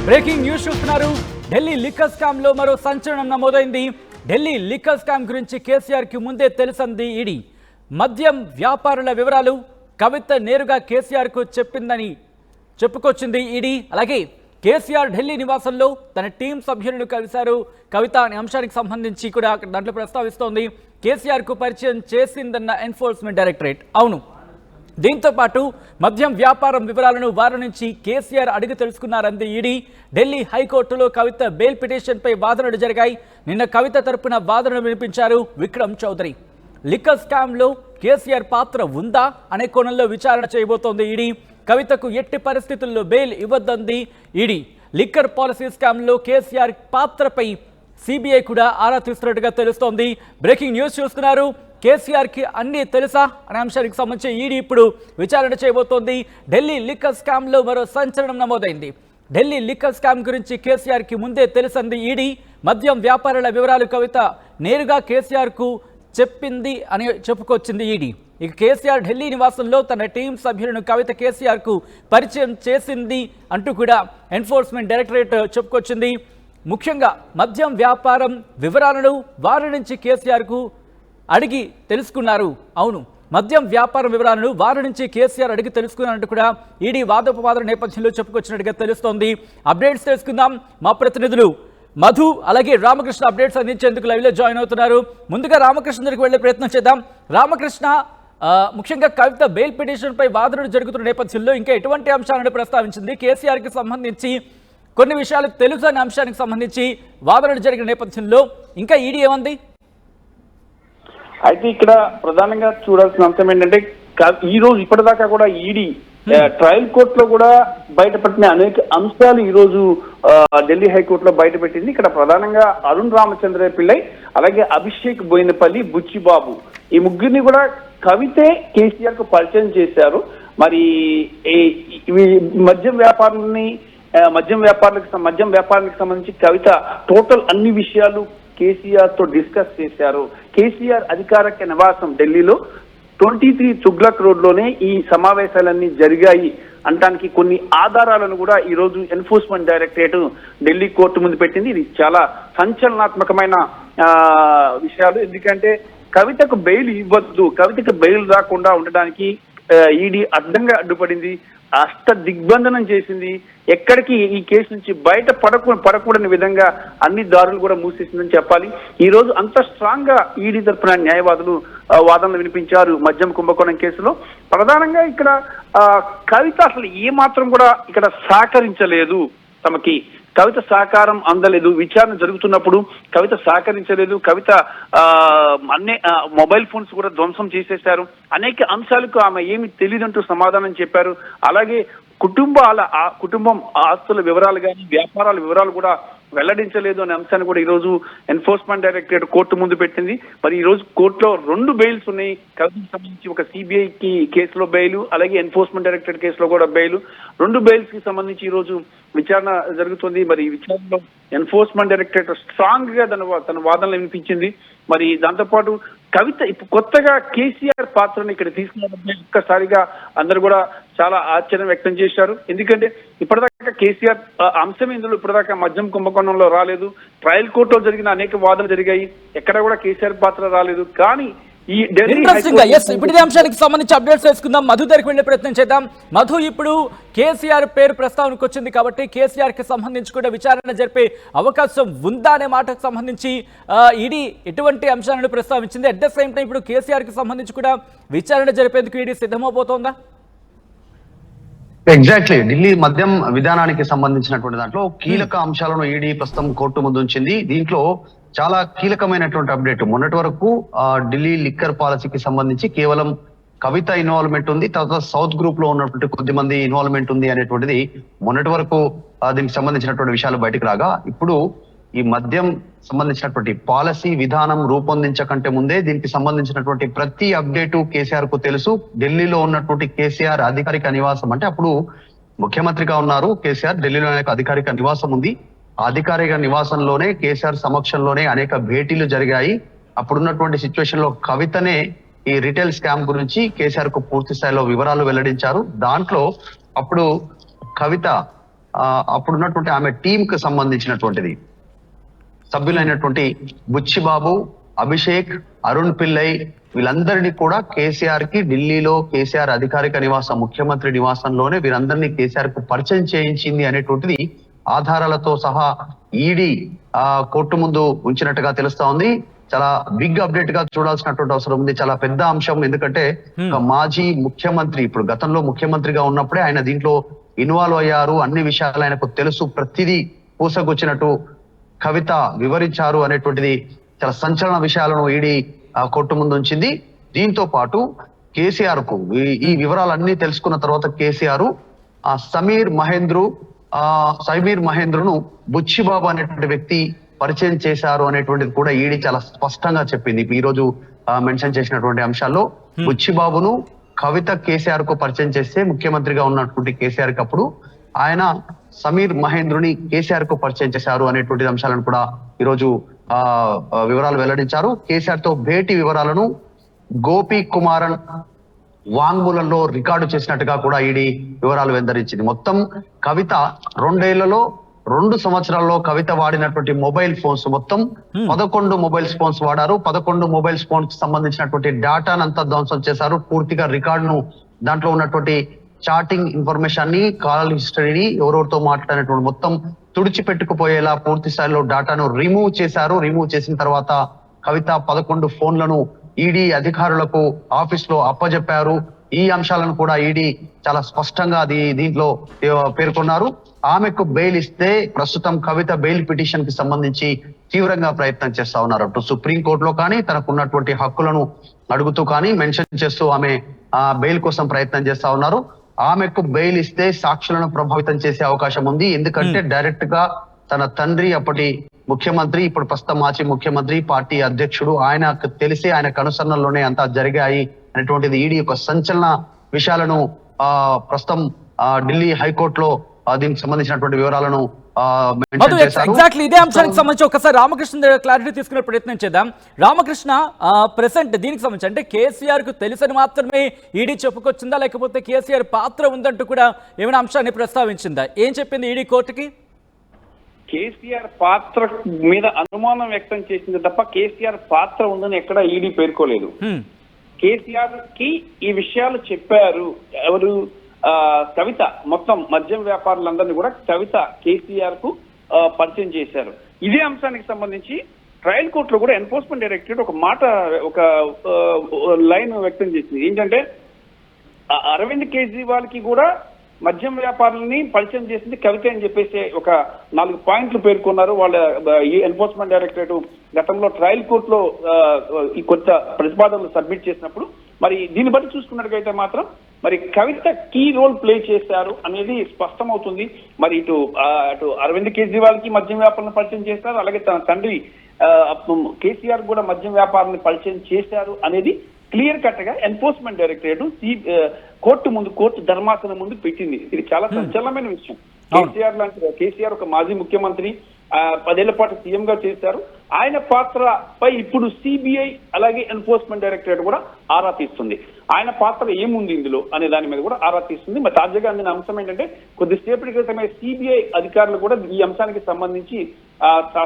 Breaking news చూస్తున్నారు. Delhi liquor scam లో మరో సంచలనం నమోదైంది. ఢిల్లీ లిక్కర్ స్కామ్ గురించి కేసీఆర్ కి ముందే తెలుసంది ఈడీ. మద్యం వ్యాపారుల వివరాలు కవిత నేరుగా కేసీఆర్ కు చెప్పిందని చెప్పుకొచ్చింది ఈడీ. అలాగే కేసీఆర్ ఢిల్లీ నివాసంలో తన టీం సభ్యులను కలిశారు. కవిత అనే అంశానికి సంబంధించి కూడా దాంట్లో ప్రస్తావిస్తోంది. కేసీఆర్ కు పరిచయం చేసిందన్న ఎన్ఫోర్స్మెంట్ డైరెక్టరేట్. అవును, దీంతో పాటు మద్యం వ్యాపారం వివరాలను వారి నుంచి కేసీఆర్ అడిగి తెలుసుకున్నారంది ఈడీ. ఢిల్లీ హైకోర్టులో కవిత బెయిల్ పిటిషన్పై వాదనలు జరిగాయి. నిన్న కవిత తరపున వాదనలు వినిపించారు విక్రమ్ చౌదరి. లిక్కర్ స్కామ్లో కేసీఆర్ పాత్ర ఉందా అనే కోణంలో విచారణ చేయబోతోంది ఈడీ. కవితకు ఎట్టి పరిస్థితుల్లో బెయిల్ ఇవ్వద్దంది ఈడీ. లిక్కర్ పాలసీ స్కామ్లో కేసీఆర్ పాత్రపై సిబిఐ కూడా ఆరా తీస్తున్నట్టుగా తెలుస్తోంది. బ్రేకింగ్ న్యూస్ చూస్తున్నారు. కేసీఆర్ కి అన్ని తెలుసా అనే అంశానికి సంబంధించి ఈడీ ఇప్పుడు విచారణ చేయబోతోంది. ఢిల్లీ లిక్కర్ స్కామ్ లో మరో సంచలనం నమోదైంది. ఢిల్లీ లిక్కర్ స్కామ్ గురించి కేసీఆర్ కి ముందే తెలుసంది ఈడీ. మద్యం వ్యాపారుల వివరాలు కవిత నేరుగా కేసీఆర్ కు చెప్పింది అని చెప్పుకొచ్చింది ఈడీ. ఇక కేసీఆర్ ఢిల్లీ నివాసంలో తన టీం సభ్యులను కవిత కేసీఆర్ కు పరిచయం చేసింది అంటూ కూడా ఎన్ఫోర్స్మెంట్ డైరెక్టరేట్ చెప్పుకొచ్చింది. ముఖ్యంగా మద్యం వ్యాపారం వివరాలను వారి నుంచి కేసీఆర్ కు అడిగి తెలుసుకున్నారు. అవును, మద్యం వ్యాపారం వివరాలను వారి నుంచి కేసీఆర్ అడిగి తెలుసుకున్నారంటూ కూడా ఈడీ వాదోపవాదన నేపథ్యంలో చెప్పుకొచ్చినట్టుగా తెలుస్తోంది. అప్డేట్స్ తెలుసుకుందాం. మా ప్రతినిధులు మధు అలాగే రామకృష్ణ అప్డేట్స్ అందించేందుకు లైవ్లో జాయిన్ అవుతున్నారు. ముందుగా రామకృష్ణ దగ్గరికి వెళ్లే ప్రయత్నం చేద్దాం. రామకృష్ణ, ముఖ్యంగా కవిత బెయిల్ పిటిషన్ పై వాదనలు జరుగుతున్న నేపథ్యంలో ఇంకా ఎటువంటి అంశాలను ప్రస్తావించింది? కేసీఆర్ కి సంబంధించి కొన్ని విషయాలు తెలుసు అనే అంశానికి సంబంధించి వాదనలు జరిగిన నేపథ్యంలో ఇంకా ఈడీ ఏమంది? అయితే ఇక్కడ ప్రధానంగా చూడాల్సిన అంశం ఏంటంటే, ఈ రోజు ఇప్పటిదాకా కూడా ఈడీ ట్రయల్ కోర్టులో కూడా బయటపెట్టిన అనేక అంశాలు ఈ రోజు ఢిల్లీ హైకోర్టులో బయటపెట్టింది. ఇక్కడ ప్రధానంగా అరుణ్ రామచంద్ర పిల్లై, అలాగే అభిషేక్ బోయినపల్లి, బుచ్చిబాబు, ఈ ముగ్గురిని కూడా కవితే కేసీఆర్ కు పరిచయం చేశారు. మరి మద్యం వ్యాపారానికి సంబంధించి కవిత టోటల్ అన్ని విషయాలు కేసీఆర్ తో డిస్కస్ చేశారు. కేసీఆర్ అధికారిక నివాసం ఢిల్లీలో 23 తుగ్లక్ రోడ్ లోనే ఈ సమావేశాలన్నీ జరిగాయి అనడానికి కొన్ని ఆధారాలను కూడా ఈ రోజు ఎన్ఫోర్స్మెంట్ డైరెక్టరేట్ ఢిల్లీ కోర్టు ముందు పెట్టింది. ఇది చాలా సంచలనాత్మకమైన విషయాలు. ఎందుకంటే కవితకు బెయిల్ ఇవ్వద్దు, కవితకు బెయిల్ రాకుండా ఉండడానికి ఈడీ అడ్డంగా అడ్డుపడింది, అష్ట దిగ్బంధనం చేసింది. ఎక్కడికి ఈ కేసు నుంచి బయట పడకూడని విధంగా అన్ని దారులు కూడా మూసేసిందని చెప్పాలి. ఈ రోజు అంత స్ట్రాంగ్ గా ఈడీ తరఫున న్యాయవాదులు వాదనలు వినిపించారు మద్యం కుంభకోణం కేసులో. ప్రధానంగా ఇక్కడ కవిత అసలు ఏ మాత్రం కూడా ఇక్కడ సహకరించలేదు, తమకి కవిత సహకారం అందలేదు. విచారణ జరుగుతున్నప్పుడు కవిత సహకరించలేదు. కవిత అన్ని మొబైల్ ఫోన్స్ కూడా ధ్వంసం చేసేశారు. అనేక అంశాలకు ఆమె ఏమి తెలియదంటూ సమాధానం చెప్పారు. అలాగే కుటుంబం ఆస్తుల వివరాలు కానీ వ్యాపారాల వివరాలు కూడా వెల్లడించలేదు అనే అంశాన్ని కూడా ఈ రోజు ఎన్ఫోర్స్మెంట్ డైరెక్టరేట్ కోర్టు ముందు పెట్టింది. మరి ఈ రోజు కోర్టులో 2 బెయిల్స్ ఉన్నాయి. కవితకు సంబంధించి ఒక సిబిఐ కేసులో బెయిల్, అలాగే ఎన్ఫోర్స్మెంట్ డైరెక్టరేట్ కేసులో కూడా బెయిల్. 2 బెయిల్స్ కి సంబంధించి ఈ రోజు విచారణ జరుగుతుంది. మరి ఈ విచారణలో ఎన్ఫోర్స్మెంట్ డైరెక్టరేట్ స్ట్రాంగ్ గా తన వాదనలు వినిపించింది. మరి దాంతోపాటు కవిత ఇప్పుడు కొత్తగా కేసీఆర్ పాత్రను ఇక్కడ తీసుకున్నప్పుడు ఒక్కసారిగా అందరూ కూడా చాలా ఆశ్చర్యం వ్యక్తం చేశారు. ఎందుకంటే ఇప్పటిదాకా కేసీఆర్ అంశం ఇందులో ఇప్పటిదాకా మద్యం కుంభకోణంలో రాలేదు. ట్రయల్ కోర్టులో జరిగిన అనేక వాదనలు జరిగాయి, ఎక్కడ కూడా కేసీఆర్ పాత్ర రాలేదు. కానీ ఈ ఇప్పుడు అంశానికి సంబంధించి అప్డేట్స్ తెలుసుకుందాం. మధు దగ్గరికి వెళ్లే ప్రయత్నం చేద్దాం. మధు, ఇప్పుడు కేసీఆర్ పేరు ప్రస్తావనకు వచ్చింది కాబట్టి కేసీఆర్ కి సంబంధించి కూడా విచారణ జరిపే అవకాశం ఉందా అనే మాటకు సంబంధించి ఈడీ ఎటువంటి అంశాలను ప్రస్తావించింది? అట్ ద సేమ్ టైం ఇప్పుడు కేసీఆర్ కి సంబంధించి కూడా విచారణ జరిపేందుకు ఈడీ సిద్ధమవుతోందా? ఎగ్జాక్ట్లీ, ఢిల్లీ మద్యం విధానానికి సంబంధించినటువంటి దాంట్లో కీలక అంశాలను ఈడీ ప్రస్తుతం కోర్టు ముందు ఉంచింది. దీంట్లో చాలా కీలకమైనటువంటి అప్డేట్. మొన్నటి వరకు ఢిల్లీ లిక్కర్ పాలసీకి సంబంధించి కేవలం కవిత ఇన్వాల్వ్మెంట్ ఉంది, తర్వాత సౌత్ గ్రూప్ లో ఉన్నటువంటి కొద్దిమంది ఇన్వాల్వ్మెంట్ ఉంది అనేటువంటిది మొన్నటి వరకు దీనికి సంబంధించినటువంటి విషయాలు బయటకు రాగా, ఇప్పుడు ఈ మద్యం సంబంధించినటువంటి పాలసీ విధానం రూపొందించకంటే ముందే దీనికి సంబంధించినటువంటి ప్రతి అప్డేటు కేసీఆర్ కు తెలుసు. ఢిల్లీలో ఉన్నటువంటి కేసీఆర్ అధికారిక నివాసం, అంటే అప్పుడు ముఖ్యమంత్రిగా ఉన్నారు కేసీఆర్, ఢిల్లీలో అధికారిక నివాసం ఉంది. అధికారిక నివాసంలోనే కేసీఆర్ సమక్షంలోనే అనేక భేటీలు జరిగాయి. అప్పుడున్నటువంటి సిచ్యువేషన్ లో కవితనే ఈ రిటైల్ స్కామ్ గురించి కేసీఆర్ కు పూర్తి స్థాయిలో వివరాలు వెల్లడించారు. దాంట్లో అప్పుడు కవిత అప్పుడున్నటువంటి ఆమె టీం కు సంబంధించినటువంటిది సభ్యులైనటువంటి బుచ్చిబాబు, అభిషేక్, అరుణ్ పిల్లై వీళ్ళందరినీ కూడా కేసీఆర్ కి ఢిల్లీలో కేసీఆర్ అధికారిక నివాసం ముఖ్యమంత్రి నివాసంలోనే వీరందరినీ కేసీఆర్ కు పరిచయం చేయించింది అనేటువంటిది ఆధారాలతో సహా ఈడీ కోర్టు ముందు ఉంచినట్టుగా తెలుస్తా ఉంది. చాలా బిగ్ అప్డేట్ గా చూడాల్సినటువంటి అవసరం ఉంది. చాలా పెద్ద అంశం. ఎందుకంటే ఒక మాజీ ముఖ్యమంత్రి ఇప్పుడు గతంలో ముఖ్యమంత్రిగా ఉన్నప్పుడే ఆయన దీంట్లో ఇన్వాల్వ్ అయ్యారు. అన్ని విషయాలు ఆయనకు తెలుసు. ప్రతిదీ పూసగుచ్చినట్టు కవిత వివరించారు అనేటువంటిది చాలా సంచలన విషయాలను ఈడీ కోర్టు ముందు ఉంచింది. దీంతో పాటు కేసీఆర్ కు ఈ వివరాలన్నీ తెలుసుకున్న తర్వాత కేసీఆర్ సమీర్ మహేంద్రును బుచ్చిబాబు అనేటువంటి వ్యక్తి పరిచయం చేశారు అనేటువంటిది కూడా ఈడీ చాలా స్పష్టంగా చెప్పింది. ఈ రోజు మెన్షన్ చేసినటువంటి అంశాల్లో బుచ్చిబాబును కవిత కేసీఆర్ కు పరిచయం చేస్తే ముఖ్యమంత్రిగా ఉన్నటువంటి కేసీఆర్ కి అప్పుడు ఆయన సమీర్ మహేంద్రుని కేసీఆర్ కు పరిచయం చేశారు అనేటువంటి అంశాలను కూడా ఈరోజు వివరాలు వెల్లడించారు. కేసీఆర్ తో భేటీ వివరాలను గోపి కుమారన్ వాంగ్మూలంలో రికార్డు చేసినట్టుగా కూడా ఈడీ వివరాలు వెల్లడించింది. మొత్తం కవిత 2 సంవత్సరాల్లో కవిత వాడినటువంటి మొబైల్ ఫోన్స్ మొత్తం 11 మొబైల్ ఫోన్స్ వాడారు. 11 మొబైల్ ఫోన్స్ కి సంబంధించినటువంటి డేటాను అంతా ధ్వంసం చేశారు. పూర్తిగా రికార్డును దాంట్లో ఉన్నటువంటి చాటింగ్ ఇన్ఫర్మేషన్ ని, కాల్ హిస్టరీని, ఎవరెవరితో మాట్లాడినటువంటి మొత్తం తుడిచిపెట్టుకుపోయేలా పూర్తి స్థాయిలో డేటాను రిమూవ్ చేశారు. రిమూవ్ చేసిన తర్వాత కవిత 11 ఫోన్లను ఈడీ అధికారులకు ఆఫీస్ లో అప్పజెప్పారు. ఈ అంశాలను కూడా ఈడీ చాలా స్పష్టంగా దీంట్లో పేర్కొన్నారు. ఆమెకు బెయిల్ ఇస్తే ప్రస్తుతం కవిత బెయిల్ పిటిషన్ కి సంబంధించి తీవ్రంగా ప్రయత్నం చేస్తా ఉన్నారు. అటు సుప్రీంకోర్టులో కానీ తనకున్నటువంటి హక్కులను అడుగుతూ కానీ మెన్షన్ చేస్తూ ఆమె బెయిల్ కోసం ప్రయత్నం చేస్తా ఉన్నారు. ఆమెకు బెయిల్ ఇస్తే సాక్షులను ప్రభావితం చేసే అవకాశం ఉంది. ఎందుకంటే డైరెక్ట్ గా తన తండ్రి అప్పటి ముఖ్యమంత్రి, ఇప్పుడు ప్రస్తుతం మాజీ ముఖ్యమంత్రి, పార్టీ అధ్యక్షుడు, ఆయనకు తెలిసే ఆయన కనుసన్నల్లోనే అంతా జరిగాయి అనేటువంటిది ఈడీ యొక్క సంచలన విషయాలను ప్రస్తుతం ఢిల్లీ హైకోర్టులో దీనికి సంబంధించినటువంటి వివరాలను ఎగ్జాక్ట్లీ ఇదే అంశానికి సంబంధించి ఒకసారి రామకృష్ణ క్లారిటీ తీసుకునే ప్రయత్నం చేద్దాం. రామకృష్ణ, ప్రెసెంట్ దీనికి సంబంధించి అంటే కేసీఆర్ కు తెలుసని మాత్రమే ఈడీ చెప్పుకొచ్చిందా, లేకపోతే కేసీఆర్ పాత్ర ఉందంటూ కూడా ఏమైనా అంశాన్ని ప్రస్తావించిందా? ఏం చెప్పింది ఈడీ కోర్టుకి? కేసీఆర్ పాత్ర మీద అనుమానం వ్యక్తం చేసింది తప్ప కేసీఆర్ పాత్ర ఉందని ఎక్కడ ఈడీ పేర్కోలేదు. కేసీఆర్ కి ఈ విషయాలు చెప్పారు ఎవరు? కవిత. మొత్తం మద్యం వ్యాపారులందరినీ కూడా కవిత కేసీఆర్ కు పరిచయం చేశారు. ఇదే అంశానికి సంబంధించి ట్రయల్ కోర్టులో కూడా ఎన్ఫోర్స్మెంట్ డైరెక్టరేట్ ఒక లైన్ వ్యక్తం చేసింది. ఏంటంటే అరవింద్ కేజ్రీవాల్ కి కూడా మద్యం వ్యాపారులని పరిచయం చేసింది కవిత అని చెప్పేసి ఒక 4 పాయింట్లు పేర్కొన్నారు. వాళ్ళ ఈ ఎన్ఫోర్స్మెంట్ డైరెక్టరేట్ గతంలో ట్రయల్ కోర్టులో ఈ కొత్త ప్రతిపాదనలు సబ్మిట్ చేసినప్పుడు మరి దీన్ని బట్టి చూసుకున్నట్టుగైతే మాత్రం మరి కవిత కీ రోల్ ప్లే చేశారు అనేది స్పష్టమవుతుంది. మరి అటు అరవింద్ కేజ్రీవాల్ కి మద్యం వ్యాపారాన్ని పరిచయం చేశారు, అలాగే తన తండ్రి కేసీఆర్ కూడా మద్యం వ్యాపారాన్ని పరిచయం చేశారు అనేది క్లియర్ కట్ గా ఎన్ఫోర్స్మెంట్ డైరెక్టరేట్ కోర్టు ధర్మాసనం ముందు పెట్టింది. ఇది చాలా సంచలనమైన విషయం. కేసీఆర్ ఒక మాజీ ముఖ్యమంత్రి, 10 ఏళ్ల పాటు సీఎం గా చేశారు. ఆయన పాత్రపై ఇప్పుడు సిబిఐ అలాగే ఎన్ఫోర్స్మెంట్ డైరెక్టరేట్ కూడా ఆరా తీస్తుంది. ఆయన పాత్ర ఏముంది ఇందులో అనే దాని మీద కూడా ఆరా తీస్తుంది. మరి తాజాగా అందిన అంశం ఏంటంటే కొద్దిసేపటి క్రితమే సిబిఐ అధికారులు కూడా ఈ అంశానికి సంబంధించి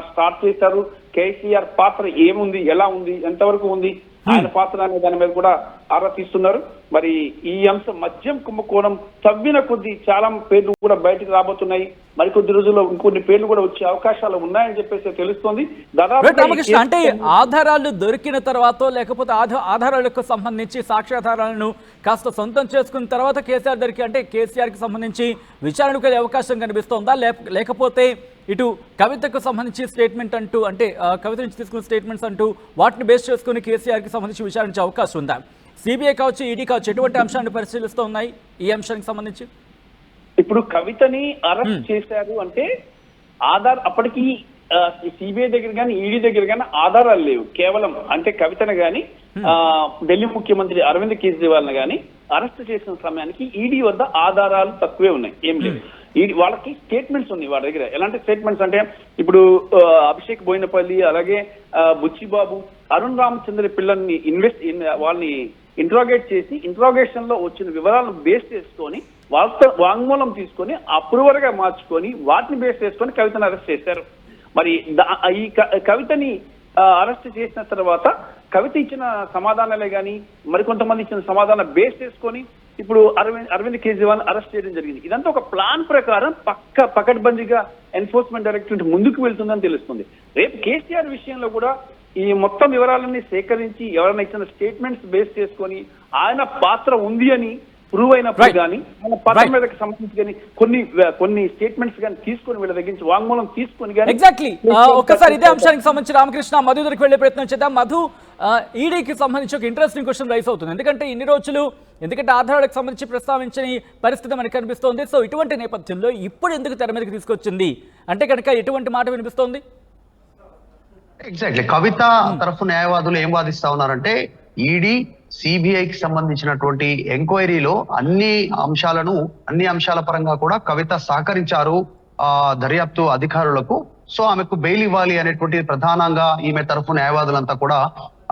స్టార్ట్ చేశారు. కేసీఆర్ పాత్ర ఏముంది, ఎలా ఉంది, ఎంతవరకు ఉంది, ఆయన పాత్ర అనే దాని మీద కూడా ఆరా తీస్తున్నారు. మరి ఈ అంశం మద్యం కుంభకోణం తవ్విన కొద్ది చాలా పేర్లు కూడా బయటకు రాబోతున్నాయి. మరికొద్ది రోజుల్లో ఇంకొన్ని పేర్లు కూడా వచ్చే అవకాశాలు ఉన్నాయని చెప్పేసి తెలుస్తోంది. దాదాపు అంటే ఆధారాలు దొరికిన తర్వాత, లేకపోతే ఆధారాలకు సంబంధించి సాక్ష్యాధారాలను కాస్త సొంతం చేసుకున్న తర్వాత కేసీఆర్ దగ్గరికి అంటే కేసీఆర్ కి సంబంధించి విచారణకు వెళ్ళే అవకాశం కనిపిస్తోందా, లేకపోతే ఇటు కవితకు సంబంధించి స్టేట్మెంట్ అంటూ అంటే కవిత నుంచి తీసుకున్న స్టేట్మెంట్స్ అంటూ వాటిని బేస్ చేసుకుని కేసీఆర్ కి సంబంధించి విచారించే అవకాశం ఉందా? సిబిఐ కావచ్చు, ఈడీ కావచ్చు, ఎటువంటి అంశాన్ని పరిశీలిస్తూ ఉన్నాయి ఈ అంశానికి సంబంధించి? ఇప్పుడు కవితని అరెస్ట్ చేశారు అంటే అప్పటికి సిబిఐ దగ్గర కానీ ఈడీ దగ్గర కానీ ఆధారాలు లేవు. కేవలం అంటే కవితను కానీ ఢిల్లీ ముఖ్యమంత్రి అరవింద్ కేజ్రీవాల్ కానీ అరెస్ట్ చేసిన సమయానికి ఈడీ వద్ద ఆధారాలు తక్కువే ఉన్నాయి, ఏం లేదు. వాళ్ళకి స్టేట్మెంట్స్ ఉన్నాయి వాళ్ళ దగ్గర. ఎలాంటి స్టేట్మెంట్స్ అంటే ఇప్పుడు అభిషేక్ బోయినపల్లి, అలాగే బుచ్చిబాబు, అరుణ్ రామచంద్ర పిల్లల్ని వాళ్ళని ఇంట్రాగేట్ చేసి ఇంట్రాగేషన్ లో వచ్చిన వివరాలను బేస్ చేసుకొని వాంగ్మూలం తీసుకొని అప్రూవర్ గా మార్చుకొని వాటిని బేస్ చేసుకొని కవితను అరెస్ట్ చేశారు. మరి ఈ కవితని అరెస్ట్ చేసిన తర్వాత కవిత ఇచ్చిన సమాధానాలే కానీ మరికొంతమంది ఇచ్చిన సమాధానం బేస్ చేసుకొని ఇప్పుడు అరవింద్ కేజ్రీవాల్ అరెస్ట్ చేయడం జరిగింది. ఇదంతా ఒక ప్లాన్ ప్రకారం పకడ్బందీగా ఎన్ఫోర్స్మెంట్ డైరెక్టరేట్ ముందుకు వెళ్తుందని తెలుస్తుంది. రేపు కేసీఆర్ విషయంలో కూడా ఈ మొత్తం వివరాలన్నీ సేకరించి ఎవరైనా ఇచ్చిన స్టేట్మెంట్స్ బేస్ చేసుకొని ఆయన పాత్ర ఉంది అని ప్రూవ్ అయినప్పుడు కానీ మన పాత్ర మీదకి సంబంధించి కానీ కొన్ని స్టేట్మెంట్స్ కానీ తీసుకొని వీళ్ళ దగ్గర నుంచి వాంగ్మూలం తీసుకొని కానీ ఎగ్జాక్ట్లీ ఒక్కసారి ఇదే అంశానికి సంబంధించి రామకృష్ణ మధు దగ్గరికి వెళ్లే ప్రయత్నం చేద్దాం. మధు, ఈడీకి సంబంధించి ఒక ఇంట్రెస్టింగ్ క్వశ్చన్ రైస్ అవుతుంది. ఎందుకంటే ఆధారాలకు సంబంధించి ప్రస్తావించని పరిస్థితి మనకు కనిపిస్తోంది. సో ఇటువంటి నేపథ్యంలో ఇప్పుడు ఎందుకు తెర మీదకి తీసుకొచ్చింది అంటే కనుక ఎటువంటి మాట వినిపిస్తోంది? ఎగ్జాక్ట్లీ కవిత తరఫు న్యాయవాదులు ఏం వాదిస్తా ఉన్నారంటే ఈడీ సిబిఐకి సంబంధించినటువంటి ఎంక్వైరీలో అన్ని అంశాల పరంగా కూడా కవిత సహకరించారు దర్యాప్తు అధికారులకు. సో ఆమెకు బెయిల్ ఇవ్వాలి అనేటువంటి ప్రధానంగా ఈమె తరఫు న్యాయవాదులంతా కూడా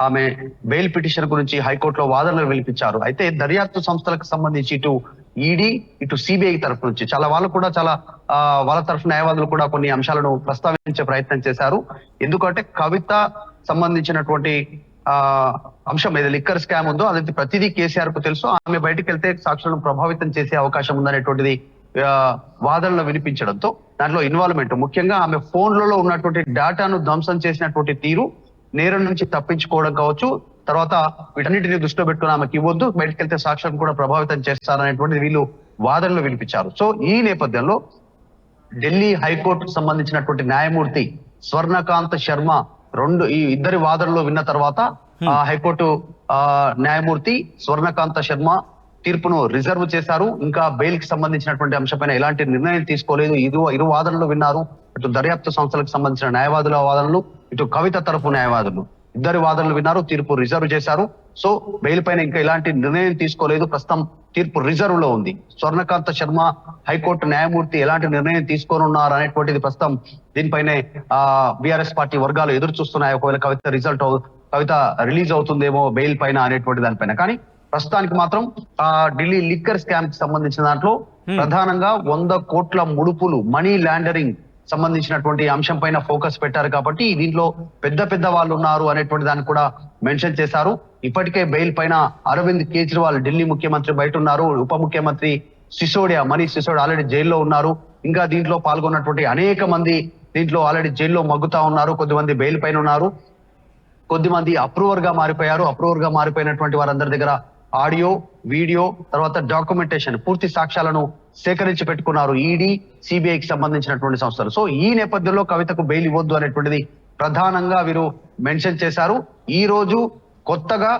ఆమె బెయిల్ పిటిషన్ గురించి హైకోర్టులో వాదనలు వినిపించారు. అయితే దర్యాప్తు సంస్థలకు సంబంధించి ఇటు ఈడీ ఇటు సిబిఐ తరఫు నుంచి వాళ్ళ తరఫు న్యాయవాదులు కూడా కొన్ని అంశాలను ప్రస్తావించే ప్రయత్నం చేశారు. ఎందుకంటే కవిత సంబంధించినటువంటి అంశం ఏదో లిక్కర్ స్కామ్ ఉందో అది ప్రతిదీ కేసీఆర్ కు తెలుసు. ఆమె బయటకు వెళ్తే సాక్షులను ప్రభావితం చేసే అవకాశం ఉందనేటువంటిది వాదనలు వినిపించడంతో దాంట్లో ఇన్వాల్వ్మెంట్ ముఖ్యంగా ఆమె ఫోన్లలో ఉన్నటువంటి డేటాను ధ్వంసం చేసినటువంటి తీరు, నేరం నుంచి తప్పించుకోవడం కావచ్చు, తర్వాత వీటన్నిటిని దృష్టిలో పెట్టుకుని ఆమెకి ఇవ్వద్దు, బయటకు వెళ్తే సాక్షులను కూడా ప్రభావితం చేస్తారనేటువంటిది వీళ్ళు వాదనలు వినిపించారు. సో ఈ నేపథ్యంలో ఢిల్లీ హైకోర్టుకు సంబంధించినటువంటి న్యాయమూర్తి స్వర్ణకాంత్ శర్మ ఈ ఇద్దరి వాదనలు విన్న తర్వాత హైకోర్టు న్యాయమూర్తి స్వర్ణకాంత శర్మ తీర్పును రిజర్వ్ చేశారు. ఇంకా బెయిల్ కి సంబంధించినటువంటి అంశంపైన ఎలాంటి నిర్ణయం తీసుకోలేదు. ఇరు వాదనలు విన్నారు. ఇటు దర్యాప్తు సంస్థలకు సంబంధించిన న్యాయవాదుల వాదనలు, ఇటు కవిత తరఫు న్యాయవాదులు ఇద్దరి వాదనలు విన్నారు. తీర్పు రిజర్వ్ చేశారు. సో బెయిల్ పైన ఇంకా ఎలాంటి నిర్ణయం తీసుకోలేదు. ప్రస్తుతం తీర్పు రిజర్వ్ లో ఉంది. స్వర్ణకాంత శర్మ హైకోర్టు న్యాయమూర్తి ఎలాంటి నిర్ణయం తీసుకోనున్నారు అనేటువంటిది ప్రస్తుతం దీనిపైనే బీఆర్ఎస్ పార్టీ వర్గాలు ఎదురు చూస్తున్నాయి. ఒకవేళ కవిత రిలీజ్ అవుతుందేమో బెయిల్ పైన అనేటువంటి దానిపైన. కానీ ప్రస్తుతానికి మాత్రం ఢిల్లీ లిక్కర్ స్కామ్ కి సంబంధించిన దాంట్లో ప్రధానంగా 100 కోట్ల ముడుపులు మనీ లాండరింగ్ సంబంధించినటువంటి అంశం పైన ఫోకస్ పెట్టారు. కాబట్టి దీంట్లో పెద్ద వాళ్ళు ఉన్నారు అనేటువంటి దాన్ని కూడా మెన్షన్ చేశారు. ఇప్పటికే బెయిల్ పైన అరవింద్ కేజ్రీవాల్ ఢిల్లీ ముఖ్యమంత్రి బయట ఉన్నారు. ఉప ముఖ్యమంత్రి మనీష్ సిసోడియా ఆల్రెడీ జైల్లో ఉన్నారు. ఇంకా దీంట్లో పాల్గొన్నటువంటి అనేక మంది దీంట్లో ఆల్రెడీ జైల్లో మగ్గుతా ఉన్నారు. కొద్దిమంది బెయిల్ పైన ఉన్నారు, కొద్దిమంది అప్రూవర్ గా మారిపోయారు. అప్రూవర్ గా మారిపోయినటువంటి వారందరి దగ్గర ఆడియో, వీడియో, తర్వాత డాక్యుమెంటేషన్, పూర్తి సాక్ష్యాలను సేకరించి పెట్టుకున్నారు ఈడీ, సిబిఐకి సంబంధించినటువంటి సంస్థలు. సో ఈ నేపథ్యంలో కవితకు బెయిల్ ఇవ్వద్దు అనేటువంటిది ప్రధానంగా వీరు మెన్షన్ చేశారు. ఈ రోజు కొత్తగా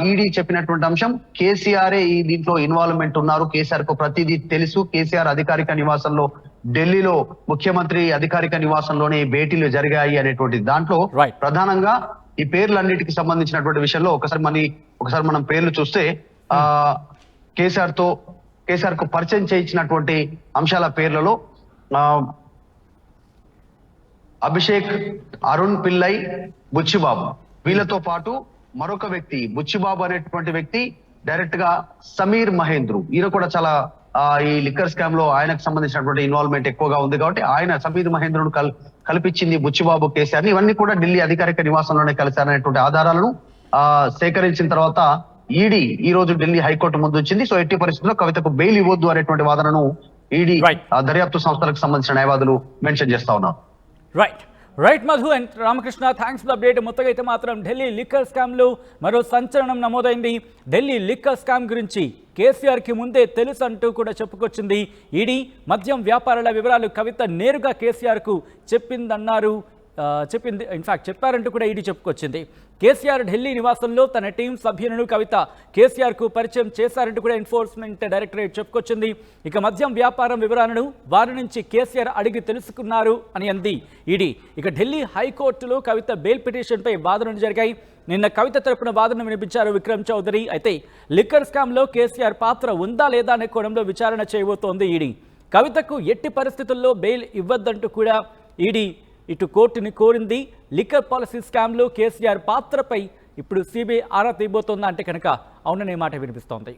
ఈడీ చెప్పినటువంటి అంశం కేసీఆరే ఈ దీంట్లో ఇన్వాల్వ్మెంట్ ఉన్నారు, కేసీఆర్ కు ప్రతిదీ తెలుసు, కేసీఆర్ అధికారిక నివాసంలో ఢిల్లీలో ముఖ్యమంత్రి అధికారిక నివాసంలోనే భేటీలు జరిగాయి అనేటువంటి దాంట్లో ప్రధానంగా ఈ పేర్లన్నిటికి సంబంధించినటువంటి విషయంలో ఒకసారి మనం పేర్లు చూస్తే కేసీఆర్ కు పరిచయం చేయించినటువంటి అంశాల పేర్లలో అభిషేక్, అరుణ్ పిల్లై, బుచ్చిబాబు, వీళ్ళతో పాటు మరొక వ్యక్తి బుచ్చిబాబు అనేటువంటి వ్యక్తి డైరెక్ట్ గా సమీర్ మహేంద్రు, ఈయన కూడా చాలా ఈ లిక్కర్ స్కామ్ లో ఆయనకు సంబంధించినటువంటి ఇన్వాల్వ్మెంట్ ఎక్కువగా ఉంది. కాబట్టి ఆయన సమీర్ మహేంద్రుడు కల్పించింది బుచ్చిబాబు, కేసీఆర్ ఇవన్నీ కూడా ఢిల్లీ అధికారిక నివాసంలోనే కలిశారనేటువంటి ఆధారాలను సేకరించిన తర్వాత ఈడీ ఈ రోజు ఢిల్లీ హైకోర్టు ముందు వచ్చింది. సో ఎట్టి పరిస్థితుల్లో కవితకు బెయిల్ ఇవ్వద్దు అనేటువంటి వాదనను ఈడీ దర్యాప్తు సంస్థలకు సంబంధించిన న్యాయవాదులు మెన్షన్ చేస్తా ఉన్నారు. Right Madhu and Ramakrishna, thanks for update. మొత్తంగా అయితే మాత్రం ఢిల్లీ లిక్కర్ స్కామ్లో మరో సంచలనం నమోదైంది. ఢిల్లీ లిక్కర్ స్కామ్ గురించి కేసీఆర్కి ముందే తెలుసు అంటూ కూడా చెప్పుకొచ్చింది ఈడీ. మద్యం వ్యాపారాల వివరాలు కవిత నేరుగా కేసీఆర్కు చెప్పారంటూ కూడా ఈడీ చెప్పుకొచ్చింది. కేసీఆర్ ఢిల్లీ నివాసంలో తన టీం సభ్యులను కవిత కేసీఆర్కు పరిచయం చేశారంటూ కూడా ఎన్ఫోర్స్మెంట్ డైరెక్టరేట్ చెప్పుకొచ్చింది. ఇక మద్యం వ్యాపారం వివరాలను వారి నుంచి కేసీఆర్ అడిగి తెలుసుకున్నారు అని అంది ఈడీ. ఇక ఢిల్లీ హైకోర్టులో కవిత బెయిల్ పిటిషన్పై వాదనలు జరిగాయి. నిన్న కవిత తరపున వాదన వినిపించారు విక్రమ్ చౌదరి. అయితే లిక్కర్ స్కామ్లో కేసీఆర్ పాత్ర ఉందా లేదా అనే కోణంలో విచారణ చేయబోతోంది ఈడీ. కవితకు ఎట్టి పరిస్థితుల్లో బెయిల్ ఇవ్వద్దంటూ కూడా ఈడీ ఇటు కోర్టుని కోరింది. లిక్కర్ పాలసీ స్కామ్లో కేసీఆర్ పాత్రపై ఇప్పుడు సిబిఐ ఆరా తీయబోతోందా అంటే కనుక అవుననే మాట వినిపిస్తోంది.